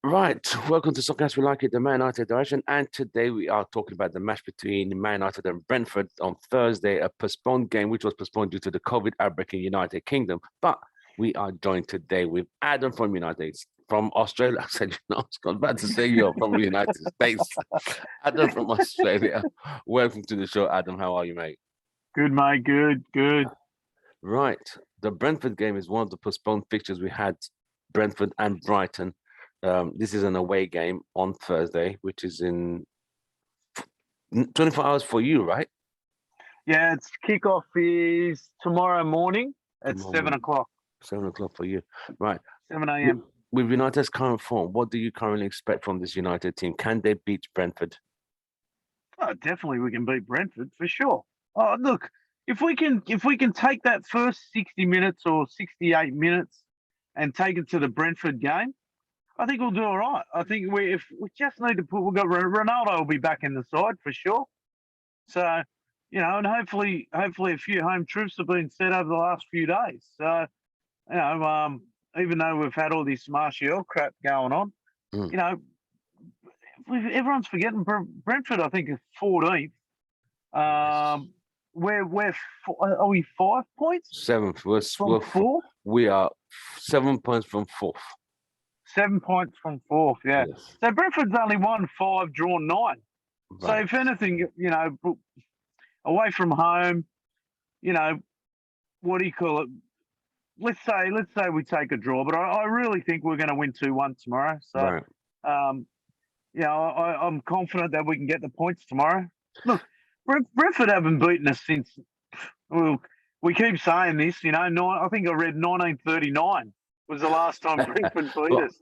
Right, welcome to Soccer We Like It, the Man United direction. And today we are talking about the match between Man United and Brentford on Thursday, a postponed game which was postponed due to the COVID outbreak in United Kingdom. But we are joined today with Adam from United, from Australia. I said, I was about to say you're from the United States. Adam from Australia. Welcome to the show, Adam. How are you, mate? Good, mate. Good. Right, the Brentford game is one of the postponed fixtures we had, Brentford and Brighton. This is an away game on Thursday, which is in 24 hours for you, right? Yeah, it's kickoff is tomorrow morning at Tomorrow 7 morning, o'clock, 7 o'clock for you. Right. 7 With, a.m. with United's current form, what do you currently expect from this United team? Can they beat Brentford? Oh, definitely we can beat Brentford for sure. Oh, look, if we can take that first 60 minutes or 68 minutes and take it to the Brentford game, I think we'll do all right. I think if we just need to we've got Ronaldo will be back in the side for sure. So, and hopefully a few home truths have been said over the last few days. So, you know, um, even though we've had all this Martial crap going on, Mm. you know, everyone's forgetting Brentford. I think is 14th. Yes. Are we 5 points Seventh. from fourth? We are 7 points from fourth. 7 points from fourth. Yeah. Yes. So Brentford's only won 5, drawn 9. So Right. if anything, away from home, you know, what do you call it? Let's say we take a draw, but I really think we're going to win 2-1 tomorrow. So, Right. um, I'm confident that we can get the points tomorrow. Look, Brentford haven't beaten us since. Well, we keep saying this, I think I read 1939 was the last time Brentford beat Well, us.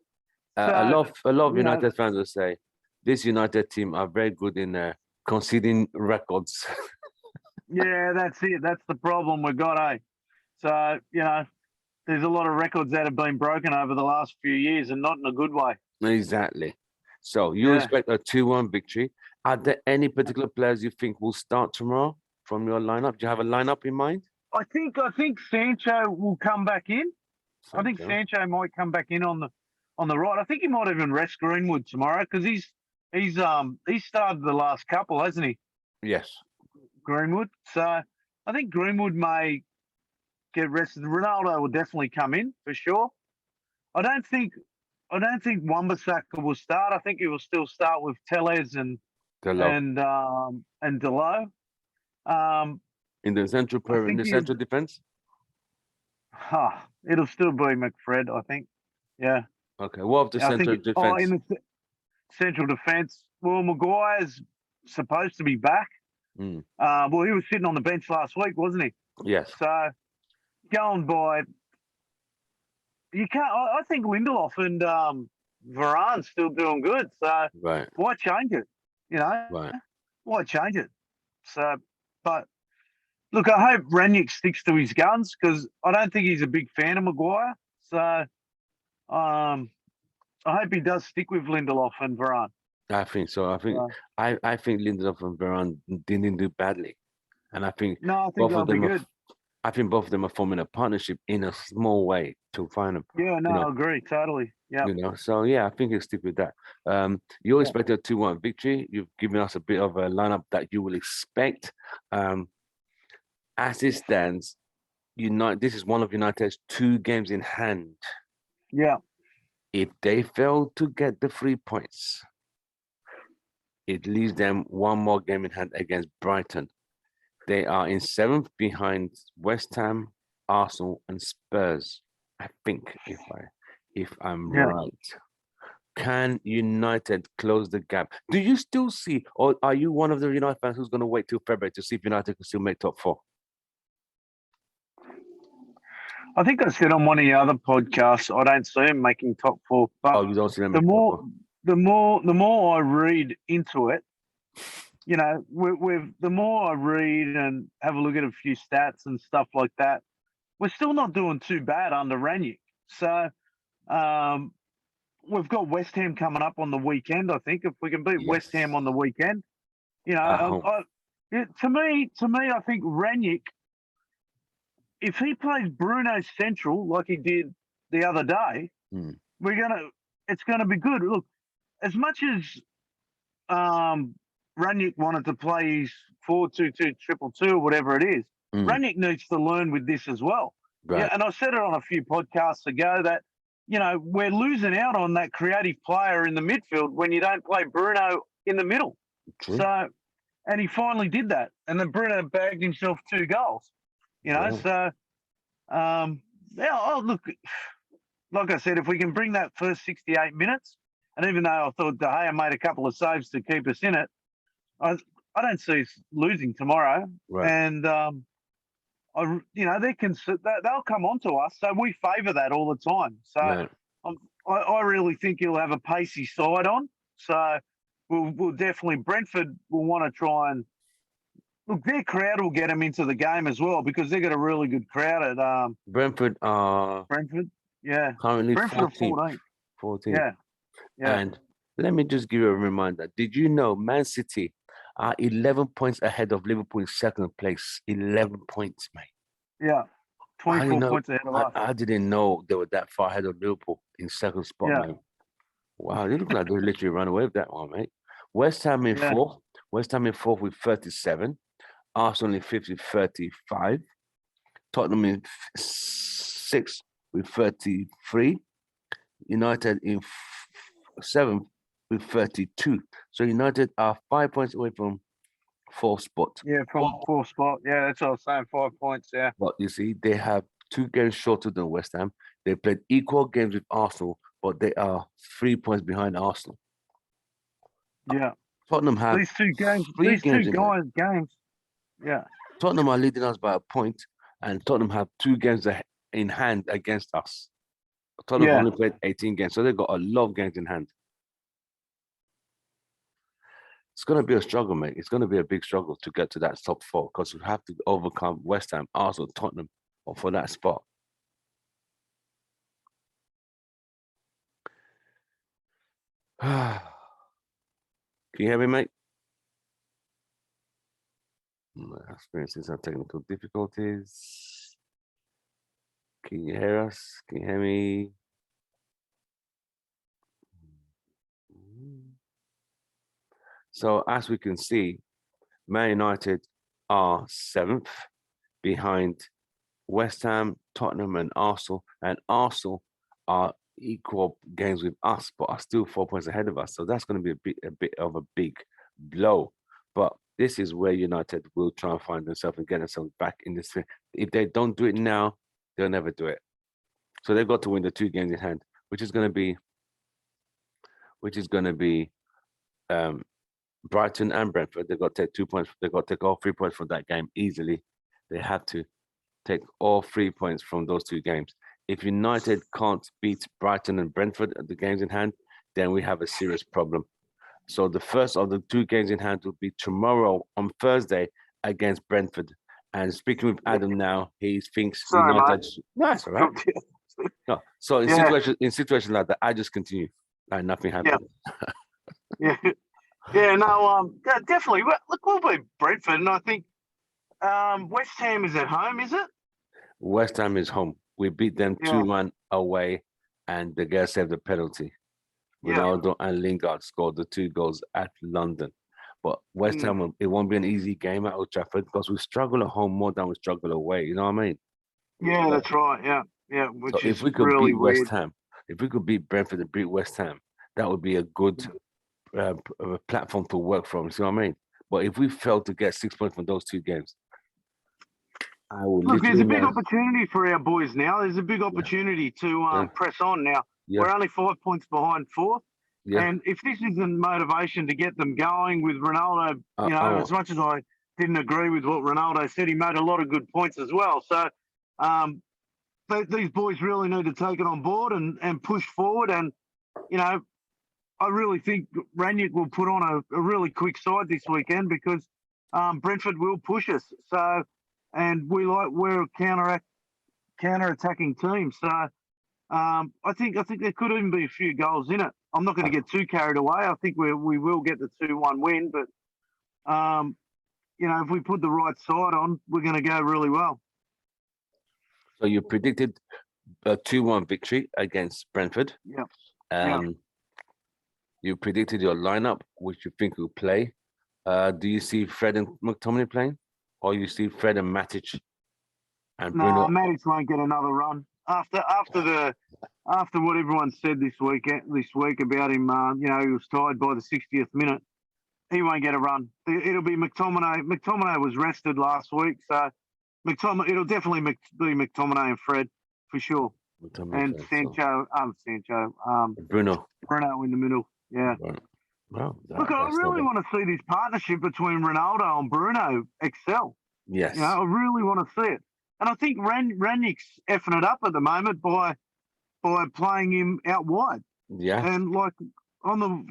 a So, lot of you know, United fans will say this United team are very good in conceding records. yeah, that's it. That's the problem we've got, eh? So, there's a lot of records that have been broken over the last few years and not in a good way. Exactly. So you Yeah. expect a 2-1 victory. Are there any particular players you think will start tomorrow from your lineup? Do you have a lineup in mind? I think Sancho will come back in. I think Sancho. Sancho might come back in on the right. I think he might even rest Greenwood tomorrow because he's started the last couple, hasn't he? Yes. Greenwood. So I think Greenwood may get rested. Ronaldo will definitely come in for sure. I don't think Wan-Bissaka will start. I think he will still start with Tellez and The love. and Delo. Um, In the I think central defense? it'll still be McFred. I think. Yeah. Okay. What of the I think. central In defense? the central defence, well, Maguire's supposed to be back. Mm. Well, he was sitting on the bench last week, wasn't he? Yes. So going by, you can't. I think Lindelof and Varane's still doing good. So Right. why change it? Right. Why change it? So, but look, I hope Ranić sticks to his guns because I don't think he's a big fan of Maguire. So, I hope he does stick with Lindelof and Varane. I think so. I think Lindelof and Varane didn't do badly. And I think No, I think both they'll of be them are good. I think both of them are forming a partnership in a small way to find them, Yeah, no, you know, I agree totally. Yeah, So yeah, I think he'll stick with that. You yeah. expect a 2-1 victory. You've given us a bit of a lineup that you will expect. Um, as it stands, this is one of United's 2 games in hand. Yeah. If they fail to get the 3 points, it leaves them one more game in hand against Brighton. They are in 7th behind West Ham, Arsenal, and Spurs. I think if I'm Yeah. right. Can United close the gap? Do you still see, or are you one of the United fans who's going to wait till February to see if United can still make top 4? I think I said on one of the other podcasts, I don't see him making top 4. Oh, But you don't see them the make top more, 4? the more I read into it, the more I read and have a look at a few stats and stuff like that, we're still not doing too bad under Ranić. So, um, we've got West Ham coming up on the weekend. I think if we can beat West Ham on Yes. the weekend, At home. to me, I think Ranić, if he plays Bruno central like he did the other day, Mm. we're gonna it's going to be good. Look, as much as Ranić wanted to play his 4-2-2 2-2 or whatever it is, Ranić needs to learn with this as well. Right. Yeah, and I said it on a few podcasts ago that, we're losing out on that creative player in the midfield when you don't play Bruno in the middle. True. So, and he finally did that. And then Bruno bagged himself 2 goals, So, look, like I said, if we can bring that first 68 minutes, and even though I thought De Gea made a couple of saves to keep us in it, I don't see us losing tomorrow. Right. And, they'll come on to us. So we favour that all the time. So Right. I really think he'll have a pacey side on. So we'll definitely, Brentford will want to try and, look, their crowd will get them into the game as well because they've got a really good crowd at Brentford are yeah. currently Brentford are 14th. 14. Yeah. And let me just give you a reminder. Did you know Man City are 11 points ahead of Liverpool in second place? 11 points, mate. Yeah. 24 points ahead of us. I didn't know they were that far ahead of Liverpool in second spot, mate. Wow, they look like they literally ran away with that one, mate. West Ham in fourth. West Ham in fourth with 37. Arsenal in fifth with 35. Tottenham in sixth with 33. United in seventh with 32. So United are 5 points away from fourth spot. Yeah, from fourth spot. Yeah, that's what I was saying, 5 points, yeah. But you see, they have 2 games shorter than West Ham. They played equal games with Arsenal, but they are 3 points behind Arsenal. Yeah. Tottenham have these two games. Yeah. Tottenham are leading us by a point, and Tottenham have 2 games in hand against us. Tottenham only played 18 games, so they've got a lot of games in hand. It's going to be a struggle, mate. It's going to be a big struggle to get to that top 4 because we have to overcome West Ham, Arsenal, Tottenham for that spot. Can you hear me, mate? Experiencing some technical difficulties. Can you hear us? Can you hear me? So as we can see, Man United are 7th behind West Ham, Tottenham, and Arsenal. And Arsenal are equal games with us, but are still 4 points ahead of us. So that's going to be a bit of a big blow. But this is where United will try and find themselves and get themselves back in this thing. If they don't do it now, they'll never do it. So they've got to win the 2 games in hand, which is going to be Brighton and Brentford. They've got to take 2 points. They've got to take all 3 points from that game easily. They have to take all 3 points from those 2 games. If United can't beat Brighton and Brentford at the games in hand, then we have a serious problem. So the first of the 2 games in hand will be tomorrow on Thursday against Brentford. And speaking with Adam now, he thinks United. No, that's all right. No. So in situations like that, I just continue like nothing happened. Yeah. Definitely. Look, we'll beat Brentford, and I think West Ham is at home, is it? West Ham is home. We beat them 2-1 away, and the guy saved the penalty. Ronaldo and Lingard scored the 2 goals at London. But West Ham, it won't be an easy game at Old Trafford because we struggle at home more than we struggle away. You know what I mean? Yeah, that's right. Yeah. Which so is if we could really beat West Ham, if we could beat Brentford and beat West Ham, that would be a good platform to work from. You see what I mean? But if we fail to get 6 points from those 2 games, I will. Look, there's a big opportunity for our boys now. There's a big opportunity to press on now. We're only 5 points behind 4th. And if this isn't motivation to get them going with Ronaldo, as much as I didn't agree with what Ronaldo said, he made a lot of good points as well. So these boys really need to take it on board and push forward. And, I really think Ranić will put on a really quick side this weekend because Brentford will push us. So, and we're a counter-attacking team. So I think there could even be a few goals in it. I'm not going to get too carried away. I think we will get the 2-1 win, but if we put the right side on, we're going to go really well. So you predicted a 2-1 victory against Brentford. Yeah. You predicted your lineup, which you think will play. Do you see Fred and McTominay playing, or you see Fred and Matic and No, Bruno? Matic won't get another run after what everyone said this week about him. He was tied by the 60th minute. He won't get a run. It'll be McTominay. McTominay was rested last week, so it'll definitely be McTominay and Fred for sure. And Sancho, Bruno in the middle. Yeah. Well, look, I really want to see this partnership between Ronaldo and Bruno excel. Yes. I really want to see it. And I think Rangnick's effing it up at the moment by playing him out wide. Yeah. And like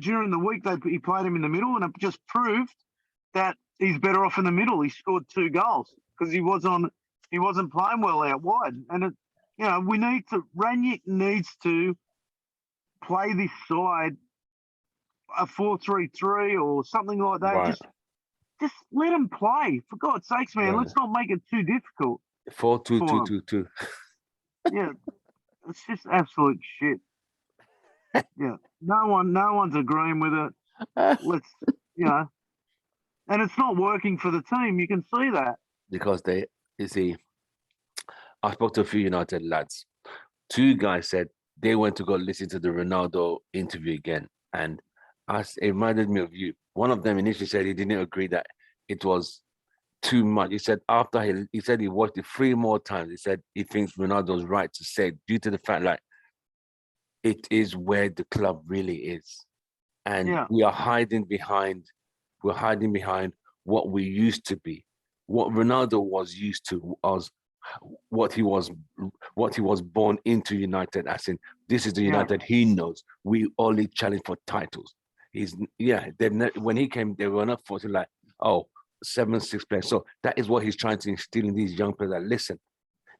during the week he played him in the middle, and it just proved that he's better off in the middle. He scored 2 goals because he wasn't playing well out wide. And Rangnick needs to play this side a 4-3-3 or something like that. Right. Just let him play. For God's sakes, man, let's not make it too difficult. 4-2-2-2-2. Yeah, it's just absolute shit. Yeah, no one's agreeing with it. And it's not working for the team. You can see that because I spoke to a few United lads. 2 guys said they went to go listen to the Ronaldo interview again, and it reminded me of you. One of them initially said he didn't agree that it was too much. He said after he said he watched it 3 more times. He said he thinks Ronaldo's right to say it due to the fact like it is where the club really is, and we are hiding behind. We're hiding behind what we used to be, what Ronaldo was used to, as what he was born into United. As in, this is the United he knows. We only challenge for titles. When he came, they were not forcing like 7-6 players. So that is what he's trying to instill in these young players. That listen,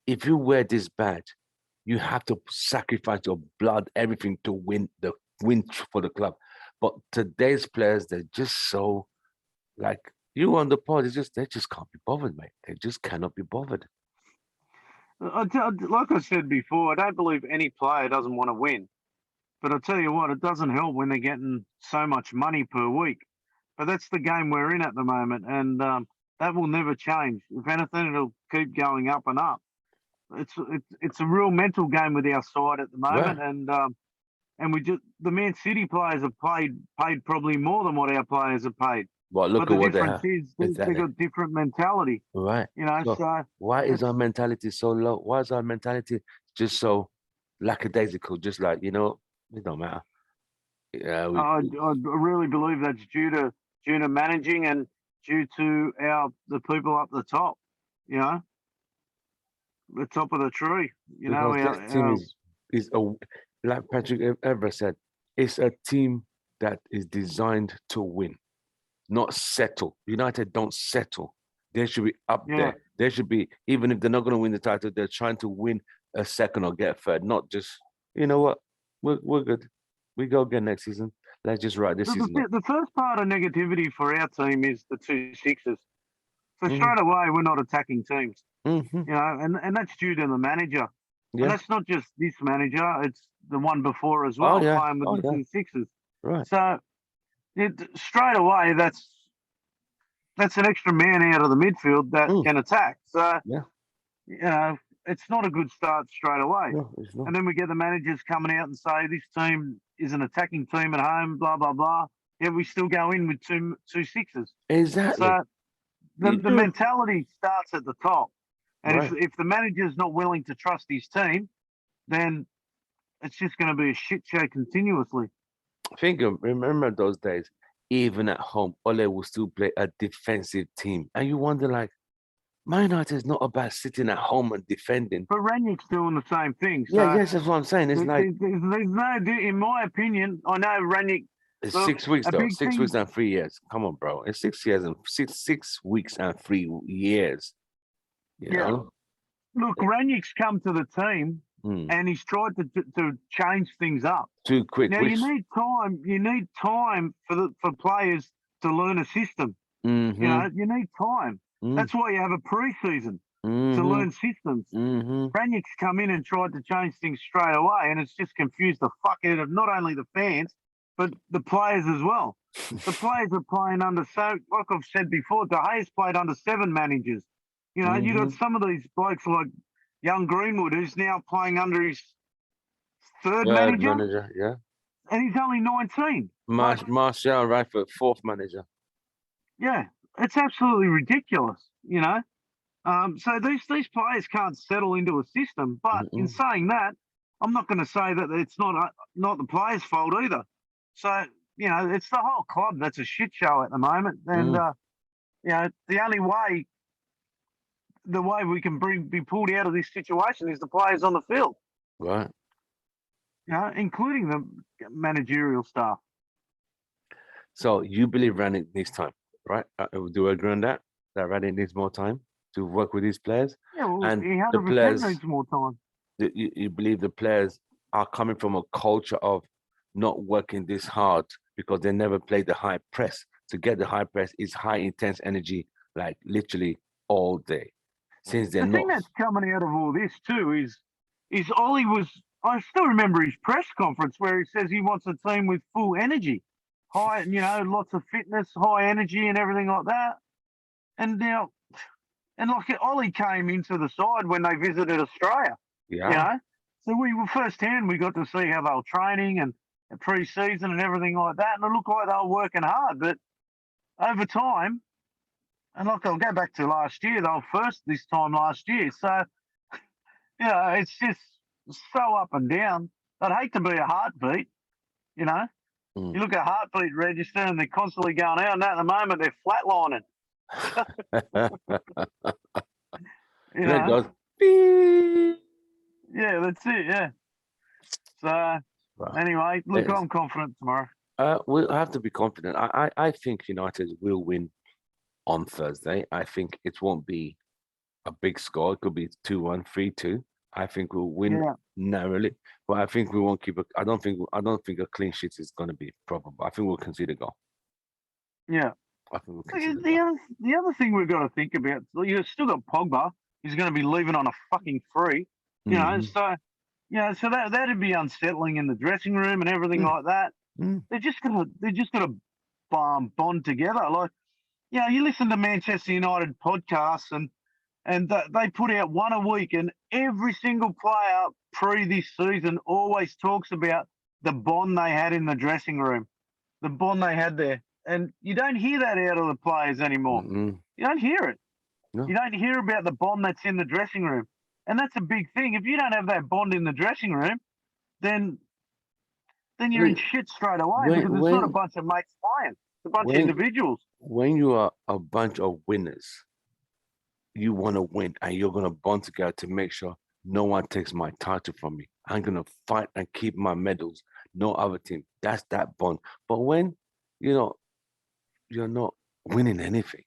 if you wear this badge, you have to sacrifice your blood, everything to win for the club. But today's players, they're just so like you on the pod. They just can't be bothered, mate. They just cannot be bothered. Like I said before, I don't believe any player doesn't want to win. But I'll tell you what, it doesn't help when they're getting so much money per week. But that's the game we're in at the moment, and that will never change. If anything, it'll keep going up and up. It's a real mental game with our side at the moment, and the Man City players have paid probably more than what our players have paid. Well, look at what they have. They've got different mentality. Right. So why is our mentality so low? Why is our mentality just so lackadaisical? Just like, it don't matter. Yeah, I really believe that's due to managing and due to the people up the top. The top of the tree. That team is like Patrick ever said, it's a team that is designed to win, not settle. United don't settle. They should be up there. They should be, even if they're not going to win the title, they're trying to win a second or get a third, not just, you know what, we're good. We go again next season. Let's just ride this season. The first part of negativity for our team is the 2 sixes. So straight away, we're not attacking teams. And that's due to the manager. Yeah. And that's not just this manager; it's the one before as well, playing with the 2 sixes. Right. So straight away, that's an extra man out of the midfield that can attack. So it's not a good start straight away. No, it's not. And then we get the managers coming out and say this team is an attacking team at home, blah blah blah. Yeah, we still go in with two sixes. Exactly. So the mentality starts at the top. And if the manager's not willing to trust his team, then it's just going to be a shit show continuously. Remember those days, even at home, Ole will still play a defensive team. And you wonder, like, Man United is not about sitting at home and defending. But Rangnick's doing the same thing. So yes, that's what I'm saying. It's there's no, in my opinion, I know Rangnick. It's 6 weeks, though. 6 weeks and 3 years. Come on, bro. It's 6 years and 6 weeks and 3 years. You know? Look, Rangnick's come to the team and he's tried to change things up. Too quick. Now, you need time. You need time for players to learn a system. Mm-hmm. You need time. That's why you have a pre-season. to Mm-hmm. learn systems. Mm-hmm. Ranick's come in and tried to change things straight away, and it's just confused the fuck out of not only the fans, but the players as well. The players are playing under, so like I've said before, De Gea's played under 7 managers. You know, you got some of these blokes like young Greenwood, who's now playing under his third Third manager, manager, yeah. and he's only 19. Like, Martial Rashford, fourth manager. yeah, it's absolutely ridiculous, you know. So these players can't settle into a system. But in saying that, I'm not going to say that it's not the players' fault either. So you know, it's the whole club that's a shit show at the moment. And you know, the way we can be pulled out of this situation is the players on the field. Right. You know, including the managerial staff. So you believe Ranić needs time, right? Do you agree on that? That Ranić needs more time to work with these players? Yeah, well, And he the 100% players, needs more time. you believe the players are coming from a culture of not working this hard because they never played the high press. To get the high press is high intense energy, like literally all day. Since they're The thing not, that's coming out of all this too is Ollie was. I still remember his press conference where he says he wants a team with full energy, high, you know, lots of fitness, high energy, and everything like that. And now, and like Ollie came into the side when they visited Australia, you yeah, know. So we were firsthand. We got to see how they were training and pre-season and everything like that, and it looked like they were working hard. But over time, and like I'll go back to last year, they were first this time last year. So yeah, it's just so up and down. I'd hate to be a heartbeat, you know. Mm. You look at heartbeat register and they're constantly going out, and at the moment they're flatlining. You And it know, goes, beep. yeah, that's it. Yeah. So Well, anyway, look, it's- I'm confident tomorrow. we'll have to be confident. I think United will win on Thursday. I think it won't be a big score. It could be 2-1, 3-2. I think we'll win Yeah, narrowly, but I think we won't keep it. I don't think a clean sheet is going to be probable. I think we'll concede a goal. yeah. I think we'll The, concede a the goal. other the other thing we've got to think about, you've still got Pogba. He's going to be leaving on a fucking free. You know, Mhm. so so that'd be unsettling in the dressing room and everything Mm. like that. Mm. They're just gonna bond together. Like, you listen to Manchester United podcasts and they put out one a week, and every single player pre this season always talks about the bond they had in the dressing room, the bond they had there, and you don't hear that out of the players anymore. Mm-mm. You don't hear it. No. You don't hear about the bond that's in the dressing room, and that's a big thing. If you don't have that bond in the dressing room, then you're in When shit straight away when because it's not a when bunch of mates playing. It's a bunch of when individuals. when you are a bunch of winners, you want to win, and you're going to bond together to make sure no one takes my title from me. I'm going to fight and keep my medals. No other team. That's that bond. But when you know you're not winning anything,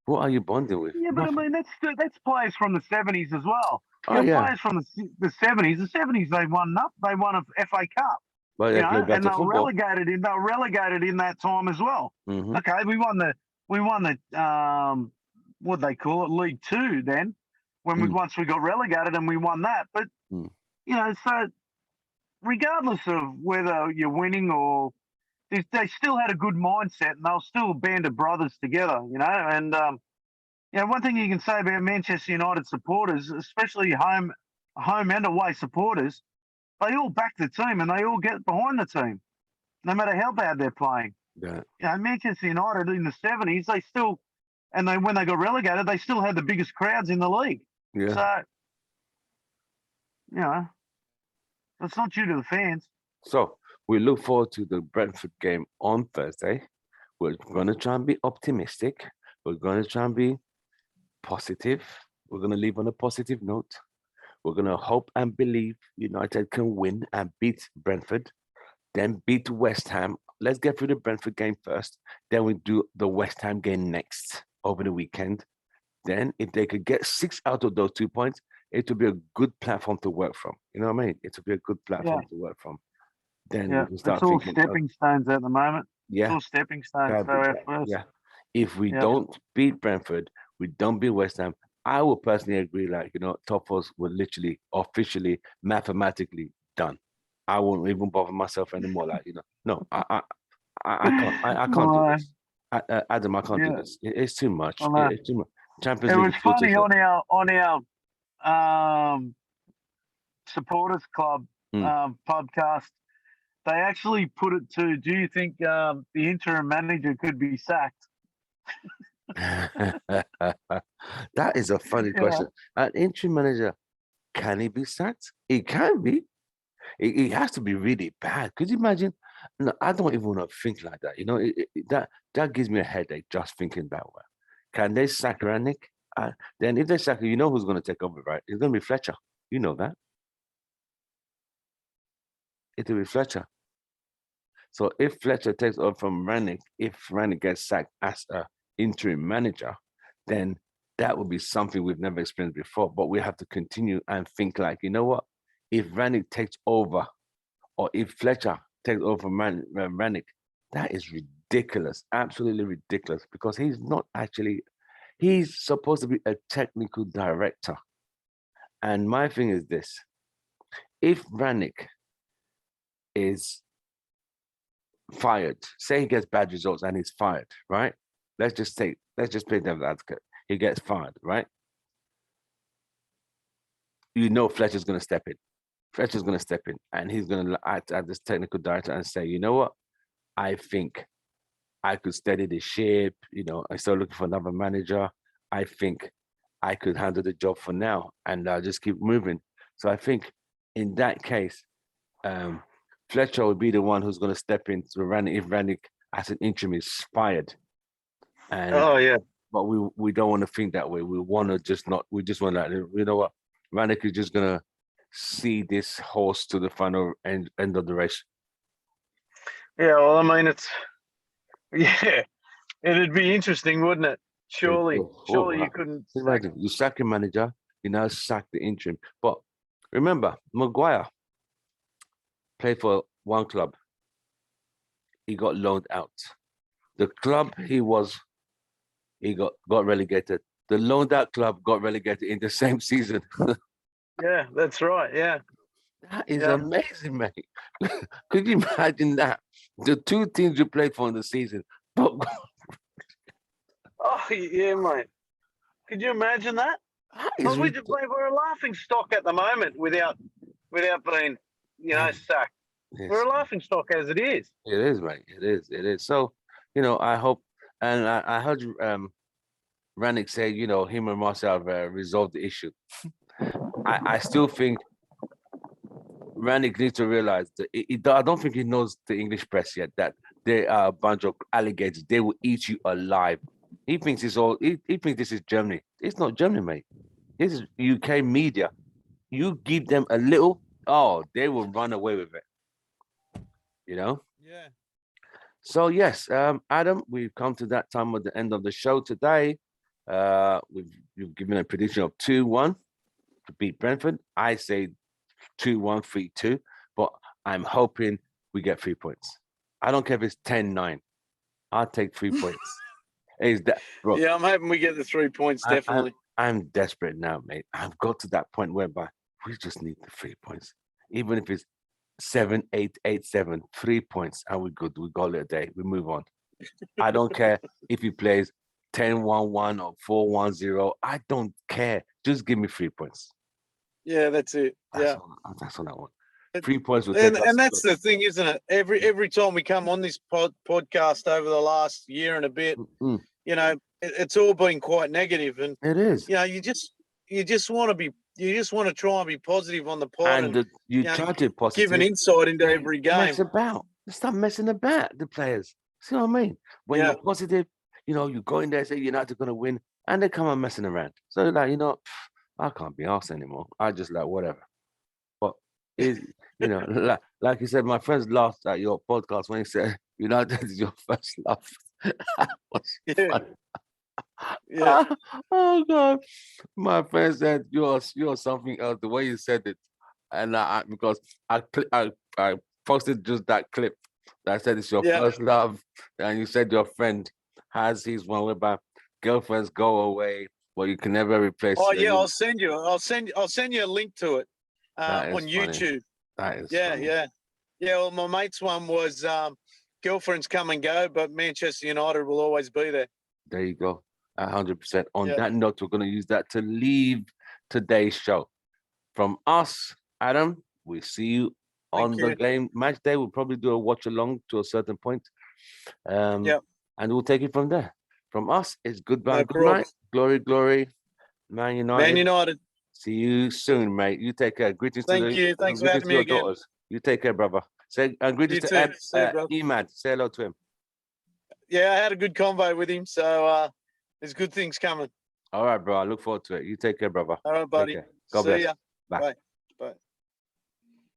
what are you bonding with? Yeah, but I Nothing. mean that's players from the '70s as well. Oh yeah, Players from the '70s. The '70s they won up. They won a FA Cup. but they play And better football. they were relegated in that time as well. Hmm. Okay, we won the what they call it, League Two then, when once we got relegated and we won that. But Mm. so regardless of whether you're winning or they still had a good mindset and they were still a band of brothers together, and one thing you can say about Manchester United supporters, especially home and away supporters, they all back the team and they all get behind the team, no matter how bad they're playing. Yeah. Manchester United in the '70s, when they got relegated, they still had the biggest crowds in the league. Yeah. So, it's not due to the fans. So we look forward to the Brentford game on Thursday. We're going to try and be optimistic. We're going to try and be positive. We're going to leave on a positive note. We're going to hope and believe United can win and beat Brentford, then beat West Ham. Let's get through the Brentford game first. Then we do the West Ham game next over the weekend. Then if they could get 6 out of those 2 points, it would be a good platform to work from. You know what I mean? It would be a good platform to work from. Then we can It's start all thinking, stepping stones at the moment. It's yeah, all stepping stones. So our first. yeah. If we Yeah. don't beat Brentford, we don't beat West Ham, I would personally agree, like, top fours were literally, officially, mathematically done. I won't even bother myself anymore. Like, no, I can't do Well, this. Adam, I can't do yeah, this. It's too much. I know. It's too much. Champions It League was is funny beautiful. on our supporters club Mm. podcast. They actually put it to, do you think the interim manager could be sacked? That is a funny Yeah. question. An interim manager, can he be sacked? He can be. It has to be really bad. Could you imagine? No, I don't even want to think like that. That gives me a headache just thinking that way. Can they sack Rannick? Then if they sack him, you know who's going to take over, right? It's going to be Fletcher. You know that. It'll be Fletcher. So if Fletcher takes over from Rannick, if Rannick gets sacked as a interim manager, then that would be something we've never experienced before. But we have to continue and think like, you know what? If Rannick takes over, or if Fletcher takes over from Rannick, that is ridiculous, absolutely ridiculous, because he's not actually, he's supposed to be a technical director. And my thing is this, if Rannick is fired, say he gets bad results and he's fired, right? Let's just play devil's advocate. He gets fired, right? Fletcher's going to step in. Fletcher's going to step in and he's going to act as this technical director and say, you know what? I think I could steady the ship. I start looking for another manager. I think I could handle the job for now and just keep moving. So I think in that case, Fletcher would be the one who's going to step in to Rannick if Rannick as an interim is fired. And Yeah. but we don't want to think that way. We want to just not. We just want to, you know what, Rannick is just gonna see this horse to the final end of the race. Yeah, well, I mean, yeah, it'd be interesting, wouldn't it? Surely you couldn't sack. Imagine you sack a manager, you now sack the interim. But remember, Maguire played for one club. He got loaned out. The club he got relegated. The loaned out club got relegated in the same season. Yeah, that's right. Yeah. That is amazing, mate. Could you imagine that? The two teams you played for in the season. But Oh, yeah, mate. Could you imagine that? is We're a laughing stock at the moment without being, sacked. yes, We're a laughing stock as it is. it is, mate. It is. So, I hope, and I heard Rannick say, him and Marcel have resolved the issue. I still think Rannick needs to realize that I don't think he knows the English press yet, that they are a bunch of alligators. They will eat you alive. He thinks he thinks this is Germany. It's not Germany, mate. This is UK media. You give them a little, they will run away with it. Yeah. So yes, Adam, we've come to that time at the end of the show today. You've given a prediction of 2-1 to beat Brentford. I say 2-1, 3-2, but I'm hoping we get 3 points. I don't care if it's 10-9. I'll take 3 points. Is that, bro? Yeah, I'm hoping we get the 3 points, definitely. I'm desperate now, mate. I've got to that point whereby we just need the 3 points. Even if it's 7-8-8-7, 3 points, and we're good. We call it a day. We move on. I don't care if he plays 10-1-1 or 4-1-0. I don't care. Just give me 3 points. Yeah, that's it. That's all I want. 3 points will take us. And that's the thing, isn't it? Every time we come on this podcast over the last year and a bit, it's all been quite negative, and it is. You just want to try and be positive on the pod, and you try to be positive. give an insight into every game. Mess about. Stop messing about, the players. See what I mean? When you're positive, you go in there and say United are going to win, and they come and messing around. So I can't be asked anymore. I just whatever. But like you said, my friends laughed at your podcast when he said United is your first love. Yeah. Oh God, my friend said you're something else. The way you said it, and because I posted just that clip that said it's your first love, and you said your friend has his one whereby girlfriends go away Well, you can never replace. Oh yeah, I'll send you a link to it That is on funny. YouTube. That is Yeah, funny. yeah. Well, my mate's one was girlfriends come and go, but Manchester United will always be there. There you go. 100%. On Yeah. that note, we're going to use that to leave today's show. From us, Adam, we see you on the game match day. We'll probably do a watch along to a certain point. Yep. And we'll take it from there. From us, it's goodbye, No good night. Glory, glory, Man United. Man United. See you soon, mate. You take care. Greetings Thank you. Thanks for having me your again. daughters. You take care, brother. Say greetings You to too. See you, bro. Emad. Say hello to him. Yeah, I had a good convo with him, so there's good things coming. All right, bro. I look forward to it. You take care, brother. All right, buddy. God bless. See ya. Bye. Bye.